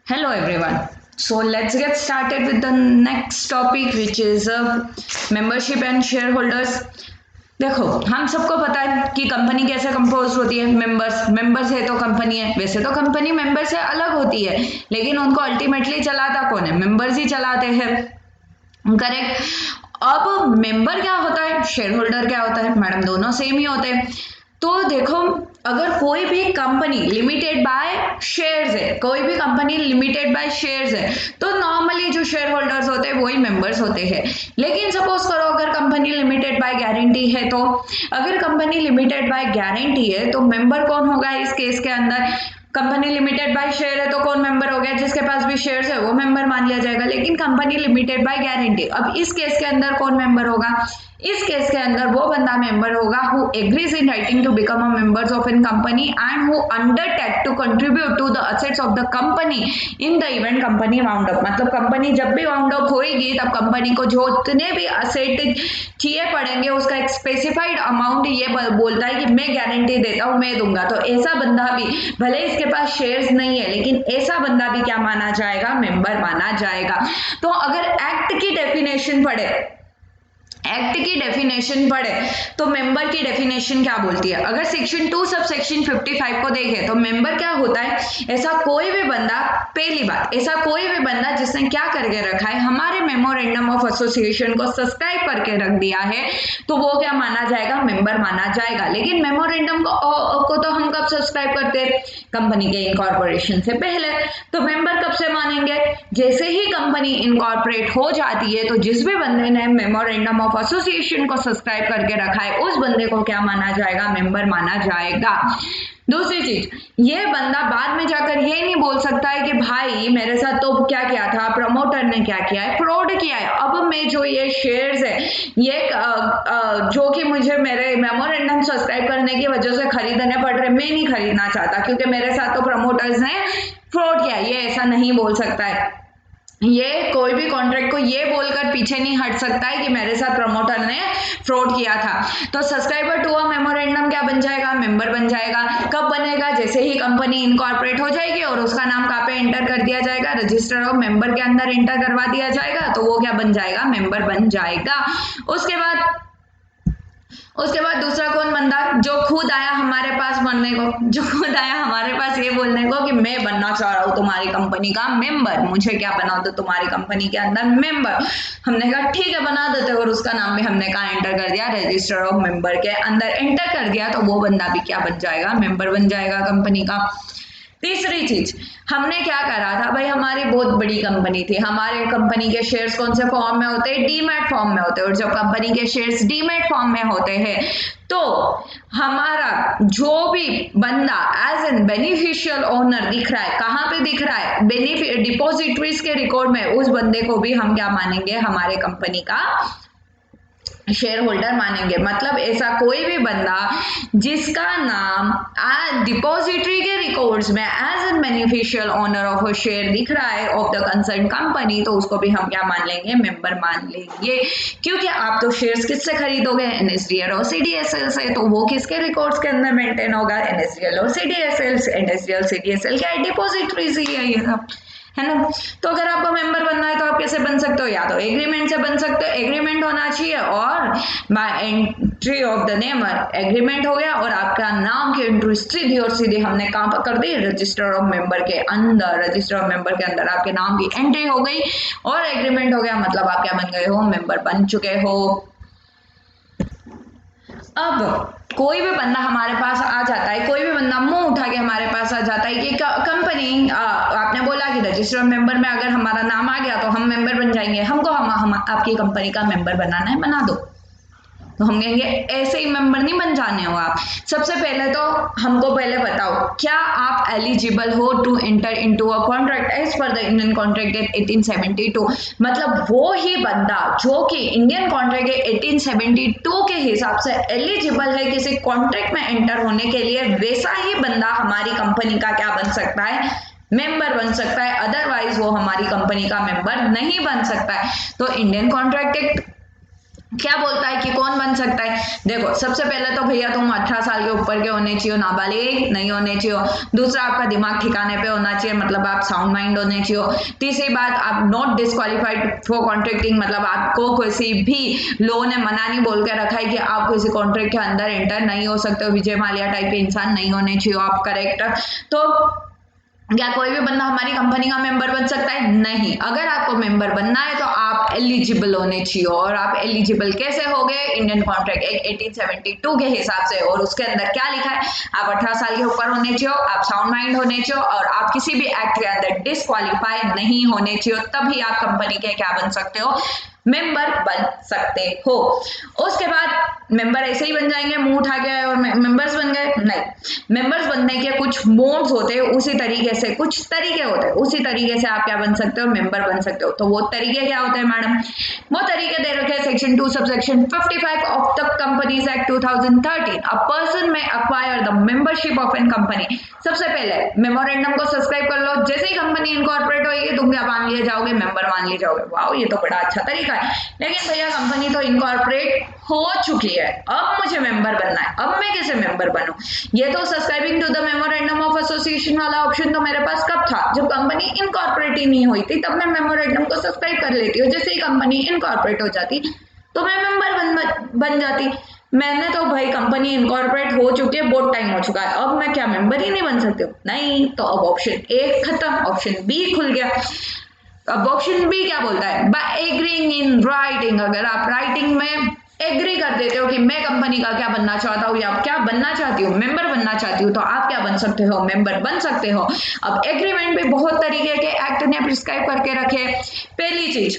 Hello everyone. So let's get started with the next topic which is membership and shareholders. देखो हम सबको पता है कि कंपनी कैसे कंपोज होती है। मेंबर्स है तो कंपनी है। वैसे तो कंपनी मेंबर से अलग होती है लेकिन उनको अल्टीमेटली चलाता कौन है? मेंबर्स ही चलाते हैं, करेक्ट। अब मेंबर क्या होता है, शेयर होल्डर क्या होता है? मैडम दोनों सेम ही होते हैं। तो देखो अगर कोई भी कंपनी लिमिटेड बाय शेयर्स है, कोई भी कंपनी लिमिटेड बाय शेयर्स है तो नॉर्मली जो शेयर होल्डर्स होते हैं वही मेंबर्स होते हैं। लेकिन सपोज करो अगर कंपनी लिमिटेड बाय गारंटी है, तो अगर कंपनी लिमिटेड बाय गारंटी है तो मेंबर कौन होगा इस केस के अंदर? कंपनी लिमिटेड बाय शेयर है तो कौन मेंबर हो गया? जिसके पास भी शेयर्स है वो मेंबर मान लिया जाएगा। लेकिन कंपनी लिमिटेड बाय गारंटी, अब इस केस के अंदर कौन मेंबर होगा? इस केस के अंदर वो बंदा मेंबर होगा who agrees in writing to become a members of in company and who undertake to contribute to the assets of the company in the event company wound up. मतलब company जब भी wound up होगी तब company को जो जितने भी asset चाहिए पड़ेंगे उसका एक स्पेसिफाइड अमाउंट ये बोलता है कि मैं गारंटी देता हूं, मैं दूंगा। तो ऐसा बंदा भी, भले इसके पास शेयर्स नहीं है लेकिन ऐसा बंदा भी क्या माना जाएगा? मेंबर माना जाएगा। तो अगर एक्ट की डेफिनेशन पढ़े तो मेंबर की डेफिनेशन क्या बोलती है? अगर सेक्शन 2 सब सेक्शन 55 को देखें तो मेंबर क्या होता है? ऐसा कोई भी बंदा, पहली बात, ऐसा कोई भी बंदा जिसने क्या करके रखा है, हमारे मेमोरेंडम ऑफ एसोसिएशन को सब्सक्राइब करके रख दिया है तो वो क्या माना जाएगा? मेंबर माना जाएगा। लेकिन मेमोरेंडम को तो हम कब सब्सक्राइब करते हैं? कंपनी के इनकॉर्पोरेशन से पहले। तो मेंबर कब से मानेंगे? जैसे ही कंपनी इनकॉर्पोरेट हो जाती है तो जिस भी बंदे ने मेमोरेंडम ऑफ एसोसिएशन को सब्सक्राइब करके रखा है उस बंदे को क्या माना जाएगा? मेंबर माना जाएगा। दूसरी चीज, ये बंदा बाद में जाकर ये नहीं बोल सकता है कि भाई मेरे साथ तो क्या किया था, प्रमोटर ने क्या किया है, फ्रॉड किया है। अब मैं जो ये शेयर्स है ये जो कि मुझे मेरे मेमोरेंडम सब्सक्राइब करने की वजह से खरीदने पड़ रहे, मैं नहीं खरीदना चाहता क्योंकि मेरे साथ तो प्रमोटर्स ने फ्रॉड किया। ये ऐसा नहीं बोल सकता है। ये कोई भी कॉन्ट्रैक्ट को ये बोलकर पीछे नहीं हट सकता है कि मेरे साथ प्रमोटर ने फ्रॉड किया था। तो सब्सक्राइबर टू अ मेमोरेंडम क्या बन जाएगा? मेंबर बन जाएगा। कब बनेगा? जैसे ही कंपनी इनकॉर्पोरेट हो जाएगी और उसका नाम कहाँ पे एंटर कर दिया जाएगा? रजिस्टर ऑफ मेंबर के अंदर एंटर करवा दिया जाएगा तो वो क्या बन जाएगा? मेंबर बन जाएगा। उसके बाद दूसरा कौन बंदा? जो खुद आया हमारे पास बनने को, जो खुद आया हमारे पास ये बोलने को कि मैं बनना चाह रहा हूँ तुम्हारी कंपनी का मेंबर, मुझे क्या बना दो तुम्हारी कंपनी के अंदर मेंबर। हमने कहा ठीक है बना देते, और उसका नाम भी हमने कहा एंटर कर दिया, रजिस्टर ऑफ मेंबर के अंदर एंटर कर दिया तो वो बंदा भी क्या बन जाएगा? मेंबर बन जाएगा कंपनी का। तीसरी चीज, हमने क्या करा था भाई, हमारी बहुत बड़ी कंपनी थी, हमारे कंपनी के शेयर्स कौन से फॉर्म में होते हैं? डीमैट फॉर्म में होते हैं। और जब कंपनी के शेयर्स डीमैट फॉर्म में होते हैं तो हमारा जो भी बंदा एज एन बेनिफिशियल ओनर दिख रहा है, कहाँ पे दिख रहा है? डिपोजिटरीज के रिकॉर्ड में, उस बंदे को भी हम क्या मानेंगे? हमारे कंपनी का शेयर होल्डर मानेंगे। मतलब ऐसा कोई भी बंदा जिसका नाम डिपॉजिटरी के रिकॉर्ड्स में as an beneficial owner of a share दिख रहा है ऑफ द कंसर्न कंपनी, तो उसको भी हम क्या मान लेंगे? मेंबर मान लेंगे। क्योंकि आप तो शेयर्स किससे खरीदोगे? एनएसडीएल और सीडीएसएल से, तो वो किसके रिकॉर्ड्स के अंदर मेंटेन होगा? एनएसडीएल और सीडीएसएल। एनएसडीएल सीडीएसएल क्या है? डिपॉजिटरीज ही है ये सब, है ना। तो अगर आपको मेंबर बनना है तो आप कैसे बन सकते हो? या तो एग्रीमेंट से बन सकते हो, एग्रीमेंट होना चाहिए, और by entry of the name agreement हो गया और आपका नाम की एंट्री सीधी और सीधी हमने कहां पर कर दी? रजिस्टर ऑफ मेंबर के अंदर। रजिस्टर ऑफ मेंबर के अंदर आपके नाम की एंट्री हो गई और एग्रीमेंट हो गया, मतलब आप क्या बन गए हो? मेंबर बन चुके हो। अब कोई भी बंदा हमारे पास आ जाता है, कोई भी बंदा मुंह उठा के हमारे पास आ जाता है कि कंपनी, आपने बोला कि रजिस्टर मेंबर में अगर हमारा नाम आ गया तो हम मेंबर बन जाएंगे, हमको हम आपकी कंपनी का मेंबर बनाना है, बना दो। तो हम कहेंगे ऐसे ही मेंबर नहीं बन जाने हो आप। सबसे पहले तो हमको पहले बताओ, क्या आप एलिजिबल हो to enter into a contract as per the Indian Contract Act 1872? मतलब वो ही बंदा जो कि इंडियन कॉन्ट्रैक्ट एक्ट 1872 के हिसाब से एलिजिबल है किसी कॉन्ट्रैक्ट में एंटर होने के लिए, वैसा ही बंदा हमारी कंपनी का क्या बन सकता है? मेंबर बन सकता है। अदरवाइज वो हमारी कंपनी का मेंबर नहीं बन सकता है। तो इंडियन कॉन्ट्रैक्ट एक्ट क्या बोलता है कि कौन बन सकता है। देखो सबसे पहले तो भैया तुम 18 साल के ऊपर के होने चाहिए, नाबालिग नहीं होने चाहिए। दूसरा आपका दिमाग ठिकाने पे होना चाहिए, मतलब आप साउंड माइंड होने चाहिए। तीसरी बात, आप नॉट डिस्क्वालिफाइड फॉर कॉन्ट्रैक्टिंग, मतलब आपको किसी भी लॉ ने मना नहीं बोल के रखा है कि आप किसी कॉन्ट्रैक्ट के अंदर एंटर नहीं हो सकते हो। विजय माल्या टाइप के इंसान नहीं होने चाहिए आप, करेक्ट। तो क्या कोई भी बंदा हमारी कंपनी का मेंबर बन सकता है? नहीं। अगर आपको मेंबर बनना है तो आप एलिजिबल होने चाहिए। और आप एलिजिबल कैसे हो गए? इंडियन कॉन्ट्रैक्ट एक्ट 1872 के हिसाब से। और उसके अंदर क्या लिखा है? आप 18 साल के ऊपर होने चाहिए, आप साउंड माइंड होने चाहिए, और आप किसी भी एक्ट के अंदर डिस्क्वालीफाई नहीं होने चाहिए, तभी आप कंपनी के क्या बन सकते हो? मेंबर बन सकते हो। उसके बाद मेंबर ऐसे ही बन जाएंगे मुंह उठा के और मेंबर्स बन गए? नहीं। मेंबर्स बनने के कुछ मोड्स होते हैं, उसी तरीके से कुछ तरीके होते हैं, उसी तरीके से आप क्या बन सकते हो? मेंबर बन सकते हो। तो वो तरीके क्या होते हैं मैडम? वो तरीके दे रखे हैं section 2 subsection 55 of the companies act 2013। A person may acquire the membership of an company. सबसे पहले मेमोरेंडम को सब्सक्राइब कर लो, जैसे ही कंपनी इनकॉर्पोरेट होगी तुम क्या मान लिए जाओगे? मेंबर मान लिए जाओगे। वाओ, ये तो बड़ा अच्छा तरीका है। लेकिन भैया कंपनी तो इनकॉर्पोरेट हो चुकी है, अब मुझे मेंबर बनना है, अब मैं कैसे मेंबर बनूं? ये तो subscribing to the memorandum of association वाला ऑप्शन तो मेरे पास कब था? जब कंपनी इनकॉर्पोरेट ही नहीं हुई थी, तब मैं मेमोरेंडम को सब्सक्राइब कर लेती हूँ। जैसे ही कंपनी इनकॉर्पोरेट हो जाती तो मैं मेंबर बन जाती। मैंने तो भाई कंपनी इनकॉर्पोरेट हो चुकी है, बहुत टाइम हो चुका है, अब मैं क्या मेंबर ही नहीं बन सकती हूँ? नहीं। तो अब ऑप्शन ए खत्म, ऑप्शन बी खुल गया। अब ऑप्शन बी क्या बोलता है? By agreeing in writing. अगर आप राइटिंग में एग्री कर देते हो कि मैं कंपनी का क्या बनना चाहता हूँ या क्या बनना चाहती हूँ, मेंबर बनना चाहती हूँ, तो आप क्या बन सकते हो? मेंबर बन सकते हो। अब एग्रीमेंट भी बहुत तरीके के एक्ट ने प्रिस्क्राइब करके रखे। पहली चीज,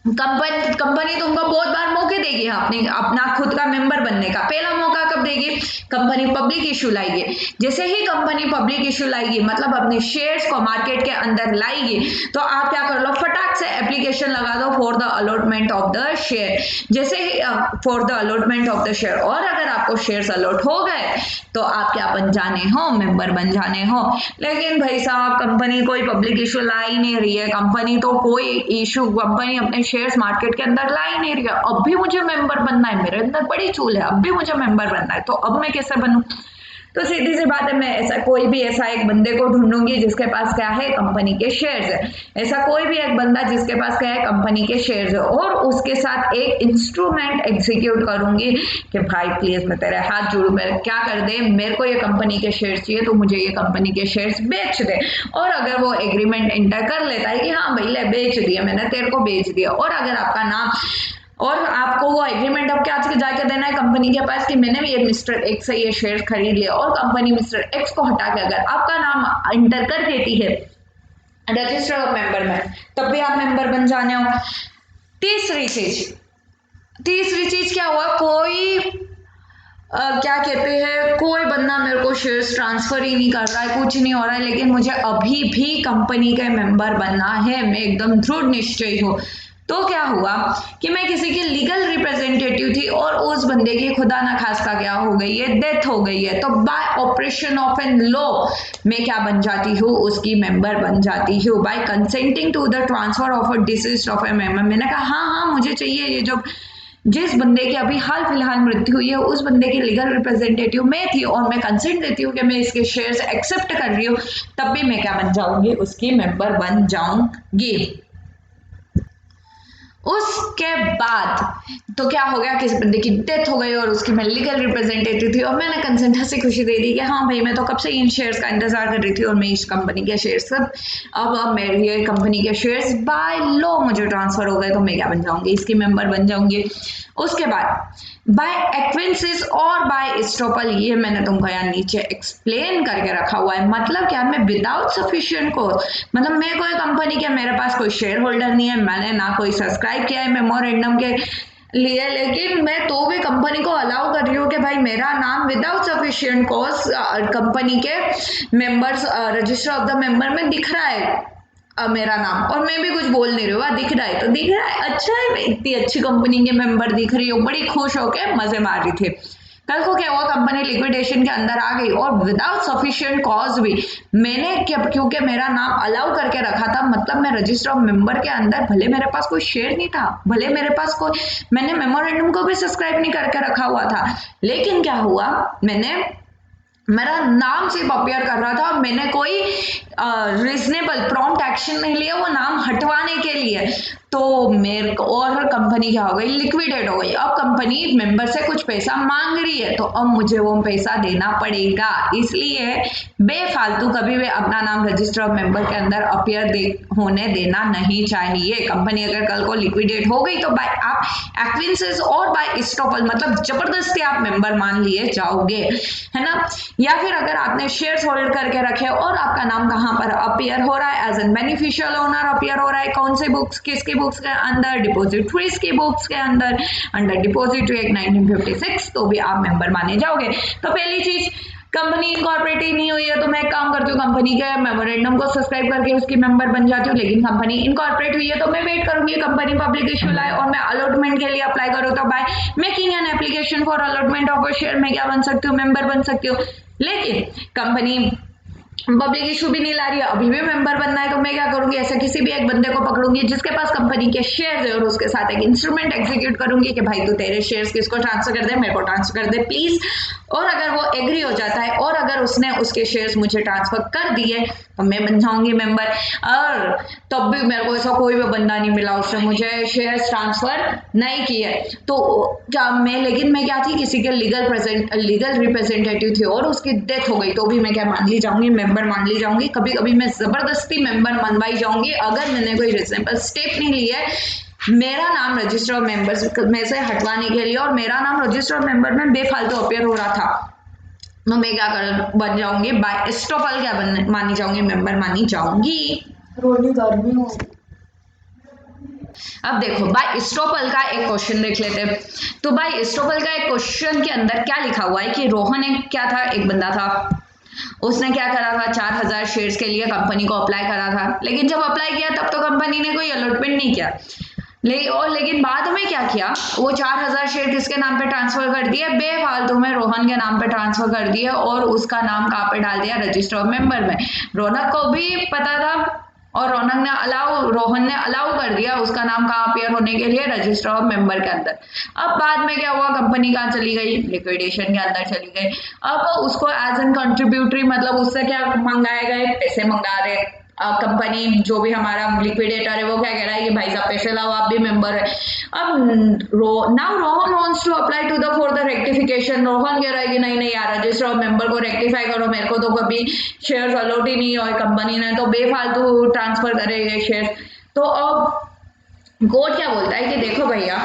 कंपनी तुमको बहुत बार मौके देगी अपना खुद का मेंबर बनने का। पहला मौका कब देगी? कंपनी पब्लिक इश्यू लाएगी। जैसे ही कंपनी पब्लिक इश्यू लाएगी, मतलब अपने शेयर्स को मार्केट के अंदर लाएगी, तो आप क्या कर लो? फटाक से एप्लीकेशन लगा दो for the allotment of the share. जैसे ही for the allotment of the share, और अगर आपको शेयर्स अलॉट हो गए तो आप क्या बन जाने हो? मेंबर बन जाने हो। लेकिन भाई साहब कंपनी कोई पब्लिक इश्यू ला ही नहीं रही है, कंपनी तो कोई इश्यू, कंपनी अपने शेयर्स मार्केट के अंदर ला ही नहीं रही है, अब भी मुझे मेंबर बनना है, मेरे अंदर बड़ी चूल है, अब भी मुझे मेंबर बनना है, तो अब मैं कैसे बनूं? तो सीधी सी बात है, मैं ऐसा कोई भी ऐसा एक बंदे को ढूंढूंगी जिसके पास क्या है? कंपनी के शेयर्स है। ऐसा कोई भी एक बंदा जिसके पास क्या है? कंपनी के शेयर्स है, और उसके साथ एक इंस्ट्रूमेंट एग्जीक्यूट करूंगी कि भाई प्लीज मैं तेरे हाथ जोड़ू, मेरे क्या कर दे, मेरे को ये कंपनी के शेयर्स चाहिए, तो मुझे ये कंपनी के शेयर्स बेच दे। और अगर वो एग्रीमेंट एंटर कर लेता है कि हाँ भाई ले बेच दिया, मैंने तेरे को बेच दिया, और अगर आपका नाम, और आपको वो एग्रीमेंट अब क्या जाके देना है कंपनी के पास कि मैंने ये मिस्टर एक्स से ये शेयर खरीद लिया, और कंपनी मिस्टर एक्स को हटा के अगर आपका नाम एंटर कर देती है रजिस्टर ऑफ मेंबर में, तब भी आप मेंबर बन जाने हो। तीसरी चीज क्या हुआ? कोई क्या कहते हैं, कोई बंदा मेरे को शेयर्स ट्रांसफर ही नहीं कर रहा है, कुछ नहीं हो रहा है, लेकिन मुझे अभी भी कंपनी का मेंबर बनना है, मैं एकदम दृढ़ निश्चय हूँ। तो क्या हुआ कि मैं किसी की लीगल रिप्रेजेंटेटिव थी, और उस बंदे की खुदा ना खास्ता क्या हो गई है? डेथ हो गई है। तो by operation of an law मैं क्या बन जाती हूँ? उसकी मेंबर बन जाती हूँ। By consenting to the transfer of a deceased of a member, मैंने कहा हाँ हाँ मुझे चाहिए, ये जो जिस बंदे की अभी हाल फिलहाल मृत्यु हुई है उस बंदे की लीगल रिप्रेजेंटेटिव मैं थी, और मैं कंसेंट देती हूँ कि मैं इसके शेयर्स एक्सेप्ट कर रही हूँ, तब भी मैं क्या बन जाऊंगी? उसकी मेंबर बन जाऊंगी। उसके बाद तो क्या हो गया, किसी बंदे की डेथ हो गई और उसकी मैं लीगल रिप्रेजेंटेटिव थी, और मैंने कंसेंट हंसी खुशी दे दी कि हाँ भाई मैं तो कब से इन शेयर्स का इंतजार कर रही थी, और मैं इस कंपनी के शेयर्स अब मेरे ये कंपनी के शेयर्स बाय लॉ मुझे ट्रांसफर हो गए, तो मैं क्या बन जाऊंगी? इसकी मेंबर बन जाऊंगी। उसके बाद बाय एक्वेंसिस और बाय एस्टोपल, ये मैंने तुमको यहाँ नीचे एक्सप्लेन करके रखा हुआ है। मतलब क्या? मैं विदाउट सफिशिएंट कोर्स, मतलब मैं कोई कंपनी के, मेरे पास कोई शेयर होल्डर नहीं है, मैंने ना कोई सब्सक्राइब किया है मेमोरेंडम के लिए, लेकिन मैं तो भी कंपनी को अलाउ कर रही हूँ कि भाई मेरा नाम विदाउट सफिशिएंट कॉज कंपनी के members register of the member में दिख रहा है मेरा नाम, और मैं भी कुछ बोल नहीं रही हूँ, दिख रहा है तो दिख रहा है, अच्छा है, मैं इतनी अच्छी कंपनी के मेंबर दिख रही हूँ, बड़ी खुश होके मजे मार रही थी। कल को क्या हुआ, कंपनी लिक्विडेशन के अंदर आ गई और विदाउट सफिशिएंट कॉज भी मैंने क्योंकि मेरा नाम अलाउ करके रखा था, मतलब मैं रजिस्टर ऑफ मेंबर के अंदर, भले मेरे पास कोई शेयर नहीं था, भले मेरे पास कोई, मैंने मेमोरेंडम को भी सब्सक्राइब नहीं करके रखा हुआ था, लेकिन क्या हुआ, मेरा नाम सिर्फ अपियर कर रहा था और मैंने कोई रीजनेबल प्रॉम्प्ट एक्शन नहीं लिया वो नाम हटवाने के लिए, तो मेरे को और कंपनी क्या हो गई, लिक्विडेट हो गई। अब कंपनी मेंबर से कुछ पैसा मांग रही है तो अब मुझे वो पैसा देना पड़ेगा, इसलिए बेफालतू कभी भी अपना नाम रजिस्टर ऑफ मेंबर के अंदर अपियर होने देना नहीं चाहिए। कंपनी अगर कल को लिक्विडेट हो गई तो बाय आप एक्विंसेस और बाय स्टॉपल, मतलब जबरदस्ती आप मेंबर मान लिए जाओगे, है ना। या फिर अगर आपने शेयर्स होल्ड करके रखे और आपका नाम कहाँ पर अपियर हो रहा है, as an beneficial owner appear हो रहा है, कौन से बुक्स, किसकी बुक्स के अंदर, डिपोजिटरीज की बुक्स के अंदर, अंडर डिपोजिटरी एक्ट 1956, तो भी आप मेंबर माने जाओगे। तो पहली चीज, कंपनी इनकॉर्पोरेटेड नहीं हुई है तो मैं एक काम करती हूँ, कंपनी के मेमोरेंडम को सब्सक्राइब करके उसकी मेंबर बन जाती हूँ। लेकिन कंपनी इनकॉर्पोरेट हुई है तो मैं वेट करूंगी कंपनी पब्लिक इश्यू लाए और मैं अलॉटमेंट के लिए अप्लाई करूँ, तो by making an application for allotment of a share मैं क्या बन सकती हूँ, मेंबर बन सकती हूँ। लेकिन कंपनी पब्लिक इशू भी नहीं ला रही है, अभी भी मेंबर बनना है, तो मैं क्या करूंगी, ऐसे किसी भी एक बंदे को पकड़ूंगी जिसके पास कंपनी के शेयर्स है और उसके साथ एक इंस्ट्रूमेंट एग्जीक्यूट करूंगी कि भाई तू तेरे शेयर्स किसको ट्रांसफर कर दे, मेरे को ट्रांसफर कर दे प्लीज। और अगर वो एग्री हो जाता है और अगर उसने उसके शेयर्स मुझे ट्रांसफर कर दिए तो मैं बन जाऊंगी मेंबर। और तब भी मेरे को ऐसा कोई भी बंदा नहीं मिला उसने मुझे शेयर्स ट्रांसफर नहीं किए, तो क्या मैं, लेकिन मैं क्या थी, किसी के लीगल रिप्रेजेंटेटिव थी और उसकी डेथ हो गई तो भी मैं क्या मान ली जाऊंगी, मेंबर मान ली जाऊंगी। कभी कभी मैं जबरदस्ती मेंबर मनवाई जाऊंगी अगर मैंने कोई रिजनेबल स्टेप नहीं लिया है मेरा नाम रजिस्टर ऑफ मेंबर्स में से हटवाने के लिए, और मेरा नाम रजिस्टर ऑफ मेंबर में बेफालतू अपियर हो रहा था, तो मैं क्या कर बन जाऊंगी, बाय एस्टोपल क्या मानी जाऊंगी, मेंबर मानी जाऊंगी। रोली गर्मी हो। अब देखो बाय एस्टोपल का एक क्वेश्चन देख लेते हैं। तो बाय एस्टोपल का एक क्वेश्चन के अंदर क्या लिखा हुआ है कि रोहन एक क्या था, एक बंदा था, उसने क्या करा था, 4000 शेयर्स के लिए कंपनी को अप्लाई करा था, लेकिन जब अप्लाई किया तब तो कंपनी ने कोई अलॉटमेंट नहीं किया, लेकिन बाद में क्या किया, वो 4000 शेयर किसके नाम पे ट्रांसफर कर दिए, बेफालतू में रोहन के नाम पे ट्रांसफर कर दिए और उसका नाम कहाँ पे डाल दिया, रजिस्टर ऑफ मेंबर में। रौनक को भी पता था और रोहन ने अलाउ कर दिया उसका नाम कहाँ अपियर होने के लिए, रजिस्टर ऑफ मेंबर के अंदर। अब बाद में क्या हुआ, कंपनी कहाँ चली गई, लिक्विडेशन के अंदर चली गई। अब उसको एज एन कंट्रीब्यूटरी, मतलब उससे क्या मंगाए गए, पैसे मंगा रहे, कंपनी जो भी हमारा लिक्विडेटर है वो क्या कह रहा है कि भाई साहब पैसे लाओ, आप भी मेंबर है। अब now Rohan wants to apply to the for the rectification, Rohan कह रहा है कि नहीं नहीं यार, रजिस्टर ऑफ मेंबर को रेक्टिफाई करो, मेरे को तो कभी शेयर्स अलॉट ही नहीं हुए, कंपनी ने तो बेफालतू ट्रांसफर करे ये शेयर्स। तो अब कोर्ट क्या बोलता है कि देखो भैया,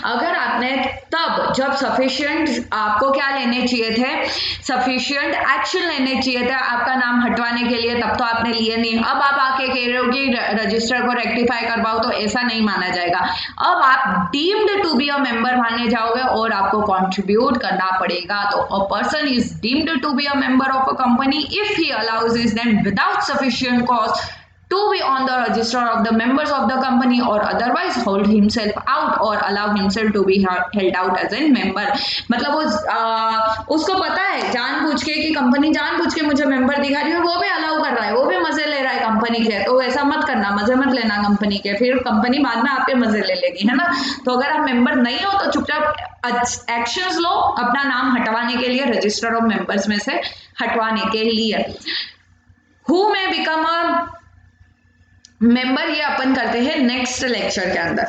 अगर आपने तब जब सफिशिएंट आपको क्या लेने चाहिए थे, सफिशिएंट एक्शन लेने चाहिए थे आपका नाम हटवाने के लिए, तब तो आपने लिए नहीं। अब आप आके कह रहे हो कि रजिस्टर को रेक्टिफाई करवाओ, तो ऐसा नहीं माना जाएगा। अब आप deemed to be a member माने जाओगे और आपको कंट्रीब्यूट करना पड़ेगा। तो a person is deemed to be a member of a company if he allows his name without sufficient cause to be on the register of the members of the company or otherwise hold himself out or allow himself to be held out as a member। मतलब उसको पता है जानबूझ के कि company जानबूझ के मुझे मेंबर दिखा रही है, वो भी अलाउ कर रहा है, वो भी मजे ले रहा है कंपनी के, तो ऐसा मत करना, मजे मत लेना कंपनी के, फिर कंपनी बाद में आपके मजे ले लेगी, है ना। तो अगर आप मेंबर नहीं हो तो चुपचाप एक्शंस लो अपना नाम हटवाने के लिए, रजिस्टर ऑफ मेंबर्स में से हटवाने के लिए। हु में बिकम अ मेंबर, ये अपन करते हैं नेक्स्ट लेक्चर के अंदर।